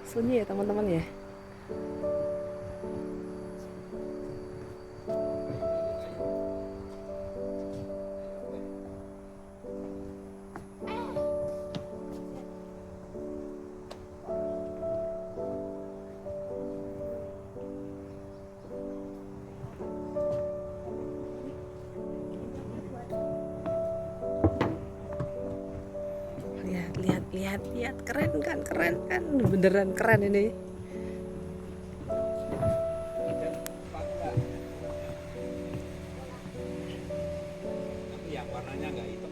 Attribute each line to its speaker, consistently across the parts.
Speaker 1: Sunyi ya teman-teman ya. Lihat, keren kan, beneran keren ini.
Speaker 2: Yang warnanya nggak hitam.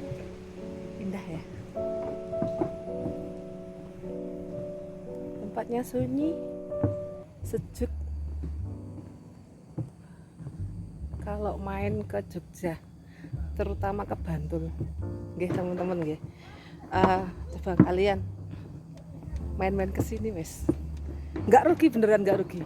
Speaker 1: Indah ya. Tempatnya sunyi, sejuk. Kalau main ke Jogja, terutama ke Bantul, nggih teman-teman nggih. Coba kalian main-main ke sini wes. Nggak rugi, beneran nggak rugi.